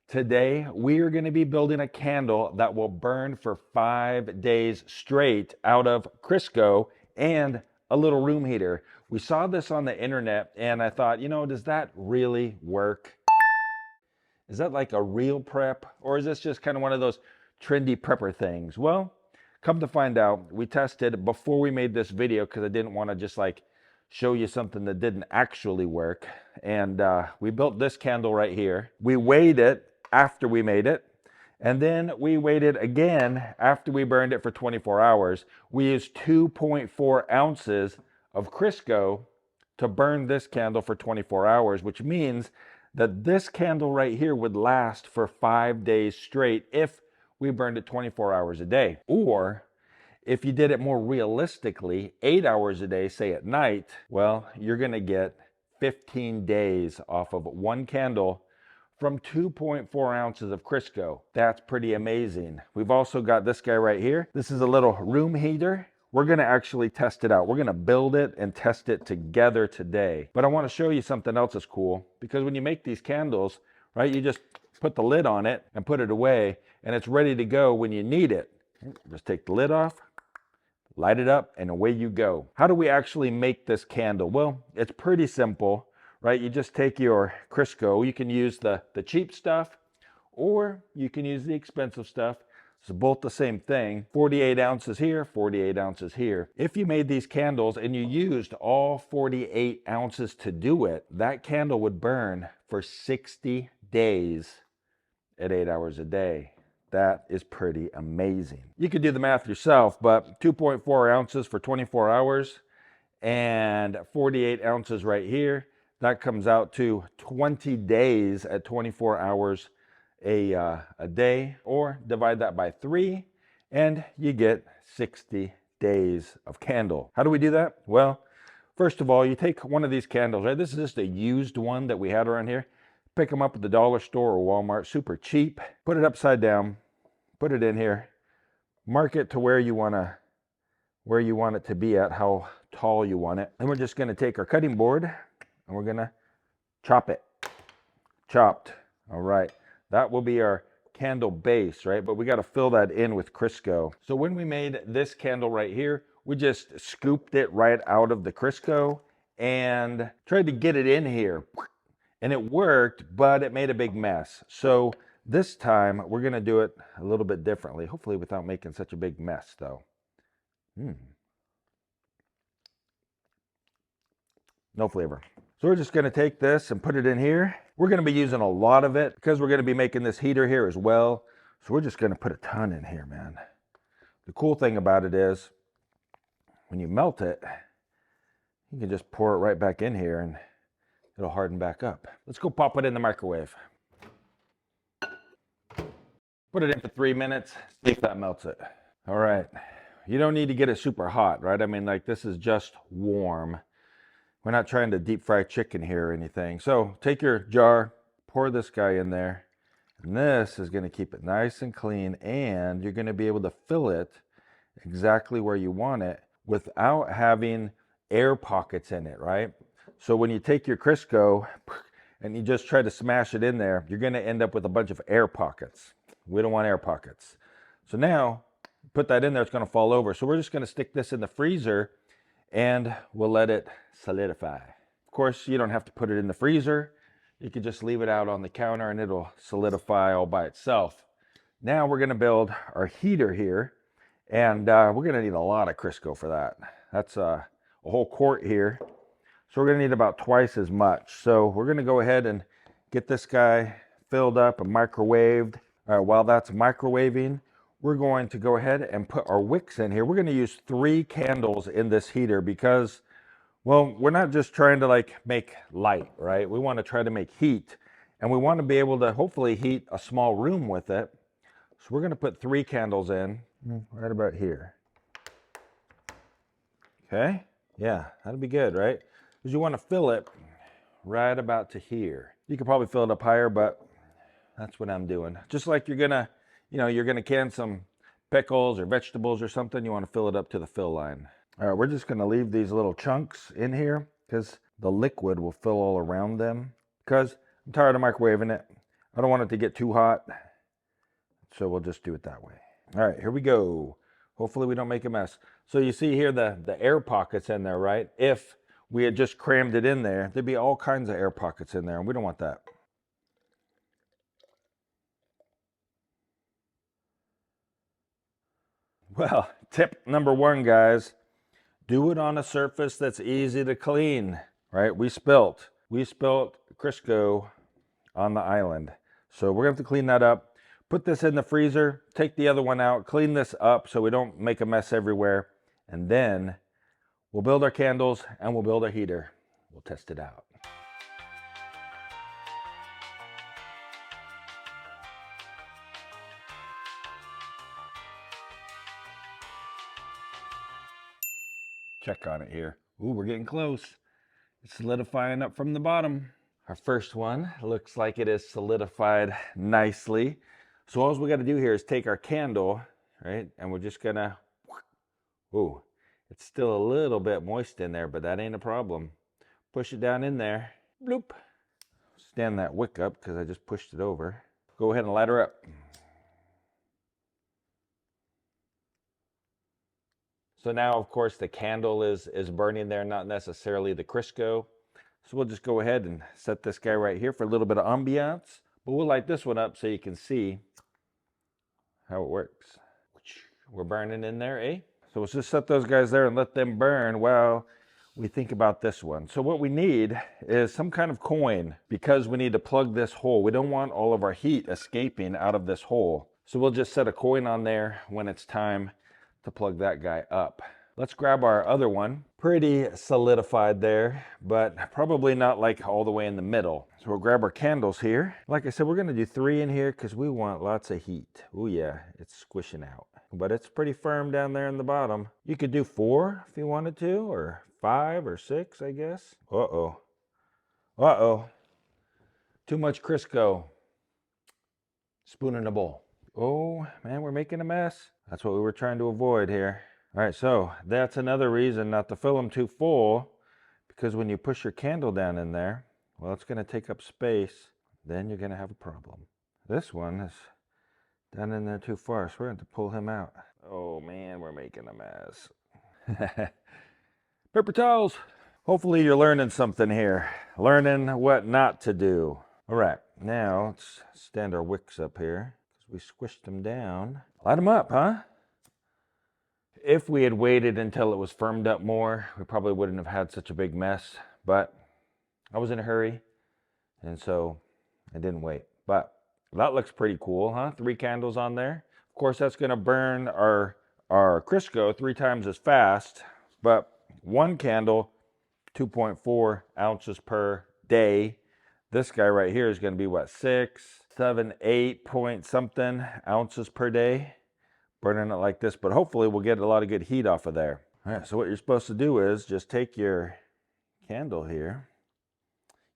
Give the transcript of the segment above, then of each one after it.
Today, we are going to be building a candle that will burn for 5 days straight out of Crisco and a little room heater. We saw this on the internet and I thought, does that really work? Is that like a real prep, or is this just kind of one of those trendy prepper things? Well, come to find out, we tested before we made this video because I didn't want to just like show you something that didn't actually work. And we built this candle right here. We weighed it after we made it, and then we waited again after we burned it for 24 hours. We used 2.4 ounces of Crisco to burn this candle for 24 hours, which means that this candle right here would last for 5 days straight if we burned it 24 hours a day. Or if you did it more realistically, 8 hours a day, say at night, well, you're gonna get 15 days off of one candle from 2.4 ounces of Crisco. That's pretty amazing. We've also got this guy right here. This is a little room heater. We're gonna actually test it out. We're gonna build it and test it together today. But I wanna show you something else that's cool, because when you make these candles, right, you just put the lid on it and put it away, and it's ready to go when you need it. Just take the lid off, light it up, and away you go. How do we actually make this candle? Well, it's pretty simple, right? You just take your Crisco. You can use the cheap stuff, or you can use the expensive stuff. It's both the same thing. 48 ounces here, 48 ounces here. If you made these candles and you used all 48 ounces to do it, that candle would burn for 60 days at 8 hours a day. That is pretty amazing. You could do the math yourself, but 2.4 ounces for 24 hours and 48 ounces right here, that comes out to 20 days at 24 hours a day, or divide that by 3 and you get 60 days of candle. How do we do that? Well, first of all, you take one of these candles, right? This is just a used one that we had around here. Pick them up at the dollar store or Walmart, super cheap. Put it upside down, put it in here, mark it to where you want it to be at, how tall you want it. And we're just gonna take our cutting board and we're gonna chop it. Chopped. All right. That will be our candle base, right? But we got to fill that in with Crisco. So when we made this candle right here, we just scooped it right out of the Crisco and tried to get it in here. And it worked, but it made a big mess. So this time we're going to do it a little bit differently, hopefully without making such a big mess though. No flavor. So we're just going to take this and put it in here. We're going to be using a lot of it because we're going to be making this heater here as well. So we're just going to put a ton in here, man. The cool thing about it is when you melt it, you can just pour it right back in here and it'll harden back up. Let's go pop it in the microwave. Put it in for 3 minutes, see if that melts it. All right. You don't need to get it super hot, right? I mean, like, this is just warm. We're not trying to deep fry chicken here or anything. So take your jar, pour this guy in there, and this is going to keep it nice and clean, and you're going to be able to fill it exactly where you want it without having air pockets in it, right? So when you take your Crisco and you just try to smash it in there, you're going to end up with a bunch of air pockets. We don't want air pockets. So now, put that in there, it's going to fall over. So we're just going to stick this in the freezer and we'll let it solidify. Of course, you don't have to put it in the freezer. You can just leave it out on the counter and it'll solidify all by itself. Now we're going to build our heater here, and we're going to need a lot of Crisco for that. That's a whole quart here. So we're going to need about twice as much. So we're going to go ahead and get this guy filled up and microwaved. All right, while that's microwaving, we're going to go ahead and put our wicks in here. We're going to use 3 candles in this heater because, well, we're not just trying to like make light, right? We want to try to make heat, and we want to be able to hopefully heat a small room with it. So we're going to put 3 candles in right about here. Okay. Yeah, that'll be good, right? Because you want to fill it right about to here. You could probably fill it up higher, but that's what I'm doing. Just like you're going to, you're going to can some pickles or vegetables or something, you want to fill it up to the fill line. All right, we're just going to leave these little chunks in here because the liquid will fill all around them. Because I'm tired of microwaving it. I don't want it to get too hot, so we'll just do it that way. All right, here we go. Hopefully we don't make a mess. So you see here the air pockets in there, right? If we had just crammed it in there, there'd be all kinds of air pockets in there, and we don't want that. Well, tip number one, guys, do it on a surface that's easy to clean, right? We spilt Crisco on the island. So we're gonna have to clean that up. Put this in the freezer, take the other one out, clean this up so we don't make a mess everywhere. And then we'll build our candles and we'll build our heater. We'll test it out. Check on it here. Ooh, we're getting close. It's solidifying up from the bottom. Our first one looks like it is solidified nicely. So all we got to do here is take our candle, right? And we're just gonna, ooh, it's still a little bit moist in there, but that ain't a problem. Push it down in there, bloop. Stand that wick up because I just pushed it over. Go ahead and light her up. So now, of course, the candle is burning there, not necessarily the Crisco. So we'll just go ahead and set this guy right here for a little bit of ambiance. But we'll light this one up so you can see how it works. We're burning in there, eh? So let's just set those guys there and let them burn while we think about this one. So what we need is some kind of coin because we need to plug this hole. We don't want all of our heat escaping out of this hole. So we'll just set a coin on there when it's time to plug that guy up. Let's grab our other one. Pretty solidified there, but probably not like all the way in the middle. So we'll grab our candles here. Like I said, we're gonna do 3 in here because we want lots of heat. Oh yeah, it's squishing out. But it's pretty firm down there in the bottom. You could do 4 if you wanted to, or 5 or 6, I guess. Uh-oh. Uh-oh. Too much Crisco. Spoon in a bowl. Oh, man, we're making a mess. That's what we were trying to avoid here. All right, so that's another reason not to fill them too full, because when you push your candle down in there, well, it's going to take up space. Then you're going to have a problem. This one is down in there too far, so we're going to pull him out. Oh, man, we're making a mess. Paper towels. Hopefully you're learning something here. Learning what not to do. All right, now let's stand our wicks up here. We squished them down. Light them up, huh? If we had waited until it was firmed up more, we probably wouldn't have had such a big mess, but I was in a hurry, and so I didn't wait. But that looks pretty cool, huh? 3 candles on there. Of course, that's gonna burn our Crisco 3 times as fast, but 1 candle, 2.4 ounces per day. This guy right here is gonna be what, 6, 7, 8 point something ounces per day. Burning it like this, but hopefully we'll get a lot of good heat off of there. All right, so what you're supposed to do is just take your candle here.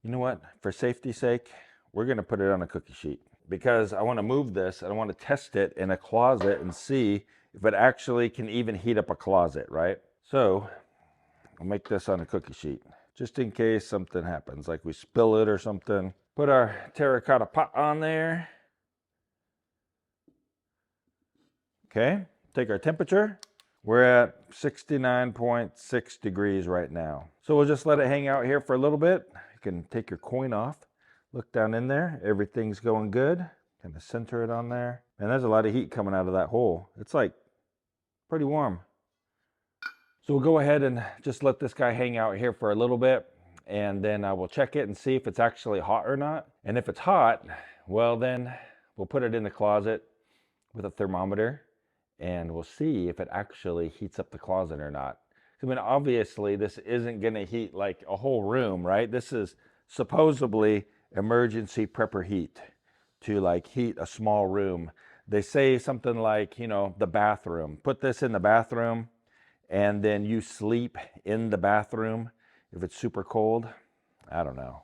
You know what? For safety's sake, we're gonna put it on a cookie sheet because I wanna move this and I wanna test it in a closet and see if it actually can even heat up a closet, right? So I'll make this on a cookie sheet just in case something happens, like we spill it or something. Put our terracotta pot on there. Okay, take our temperature. We're at 69.6 degrees right now. So we'll just let it hang out here for a little bit. You can take your coin off, look down in there, everything's going good. Kind of center it on there. And there's a lot of heat coming out of that hole. It's like pretty warm. So we'll go ahead and just let this guy hang out here for a little bit, and then I will check it and see if it's actually hot or not. And if it's hot, well then we'll put it in the closet with a thermometer, and we'll see if it actually heats up the closet or not. I mean, obviously this isn't gonna heat like a whole room, right? This is supposedly emergency prepper heat to like heat a small room. They say something like, you know, the bathroom. Put this in the bathroom and then you sleep in the bathroom if it's super cold. I don't know,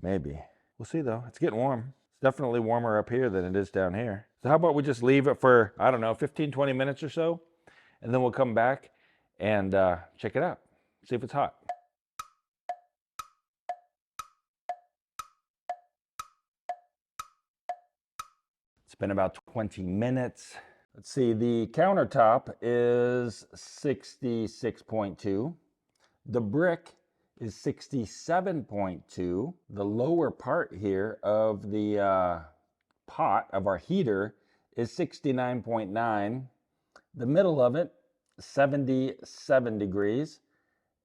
maybe. We'll see though, it's getting warm. It's definitely warmer up here than it is down here. So how about we just leave it for, I don't know, 15, 20 minutes or so, and then we'll come back and check it out, see if it's hot. It's been about 20 minutes. Let's see, the countertop is 66.2. The brick is 67.2. The lower part here of the pot of our heater is 69.9. The middle of it, 77 degrees.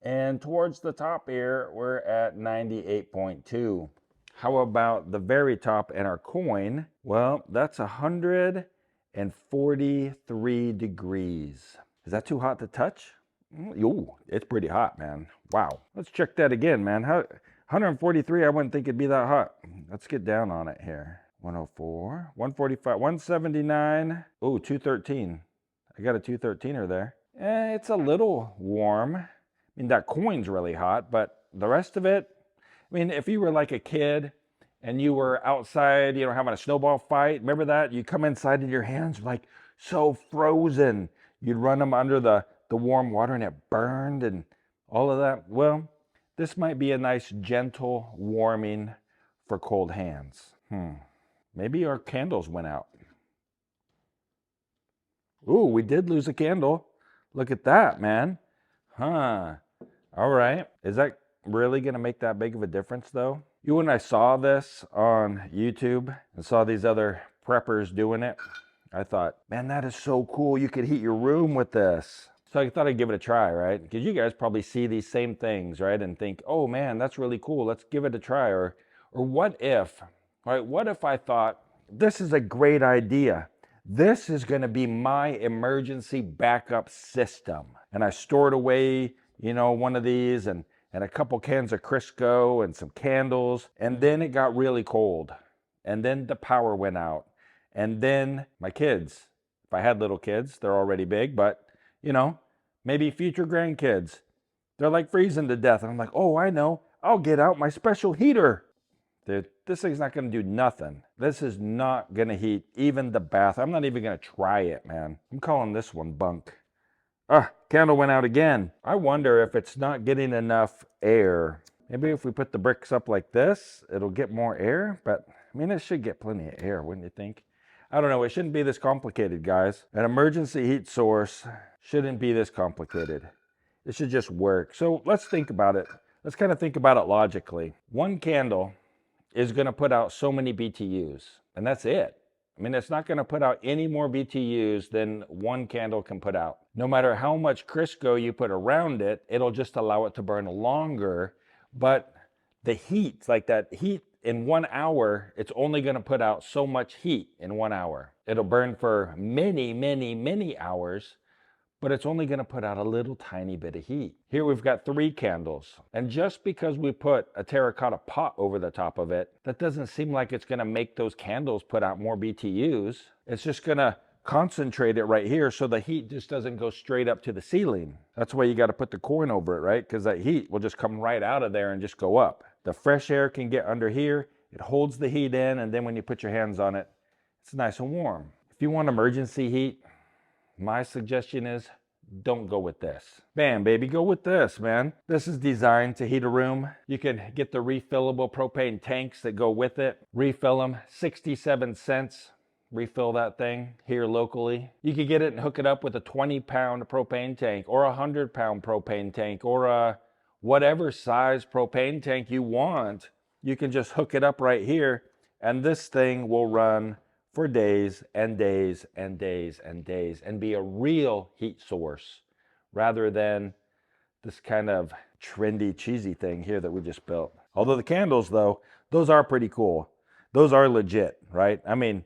And towards the top here, we're at 98.2. How about the very top and our coin? Well, that's 143 degrees. Is that too hot to touch? Ooh, it's pretty hot, man. Wow. Let's check that again, man. 143, I wouldn't think it'd be that hot. Let's get down on it here. 104, 145, 179. Oh, 213. I got a 213er there. It's a little warm. I mean, that coin's really hot, but the rest of it, I mean, if you were like a kid and you were outside, you know, having a snowball fight, remember that? You come inside and your hands are like so frozen. You'd run them under the warm water and it burned and all of that. Well, this might be a nice gentle warming for cold hands. Maybe our candles went out. Ooh, we did lose a candle. Look at that, man. Huh. All right. Is that really going to make that big of a difference, though? When I saw this on YouTube and saw these other preppers doing it, I thought, man, that is so cool. You could heat your room with this. So I thought I'd give it a try, right? Because you guys probably see these same things, right? And think, oh, man, that's really cool. Let's give it a try. Or what if, right? What if I thought, this is a great idea. This is going to be my emergency backup system. And I stored away, you know, one of these and a couple cans of Crisco and some candles. And then it got really cold. And then the power went out. And then my kids, if I had little kids, they're already big, but, you know, maybe future grandkids, they're like freezing to death. And I'm like, oh, I know. I'll get out my special heater. Dude, this thing's not going to do nothing. This is not going to heat even the bath. I'm not even going to try it, man. I'm calling this one bunk. Candle went out again. I wonder if it's not getting enough air. Maybe if we put the bricks up like this, it'll get more air. But, I mean, it should get plenty of air, wouldn't you think? I don't know. It shouldn't be this complicated, guys. An emergency heat source shouldn't be this complicated. It should just work. So let's think about it. Let's kind of think about it logically. One candle is going to put out so many BTUs, and that's it. I mean, it's not going to put out any more BTUs than one candle can put out. No matter how much Crisco you put around it, it'll just allow it to burn longer. But the heat, like that heat in 1 hour, it's only going to put out so much heat in 1 hour. It'll burn for many, many, many hours, but it's only going to put out a little tiny bit of heat. Here we've got 3 candles. And just because we put a terracotta pot over the top of it, that doesn't seem like it's going to make those candles put out more BTUs. It's just going to concentrate it right here so the heat just doesn't go straight up to the ceiling. That's why you got to put the coin over it, right? Because that heat will just come right out of there and just go up. The fresh air can get under here. It holds the heat in, and then when you put your hands on it, it's nice and warm. If you want emergency heat, my suggestion is don't go with this. Bam, baby, go with this, man. This is designed to heat a room. You can get the refillable propane tanks that go with it. Refill them, 67 cents. Refill that thing here locally. You could get it and hook it up with a 20-pound propane tank or a 100-pound propane tank or a whatever size propane tank you want. You can just hook it up right here, and this thing will run for days and days and days and days and be a real heat source rather than this kind of trendy, cheesy thing here that we just built. Although the candles, though, those are pretty cool. Those are legit, right? I mean,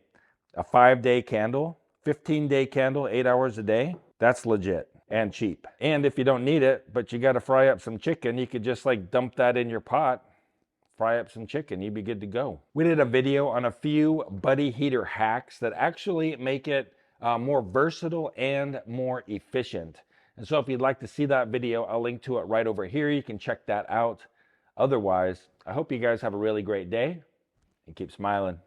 a 5-day candle, 15-day candle, 8 hours a day, that's legit and cheap. And if you don't need it, but you got to fry up some chicken, you could just like dump that in your pot, fry up some chicken, you'd be good to go. We did a video on a few buddy heater hacks that actually make it more versatile and more efficient. And so if you'd like to see that video, I'll link to it right over here. You can check that out. Otherwise, I hope you guys have a really great day and keep smiling.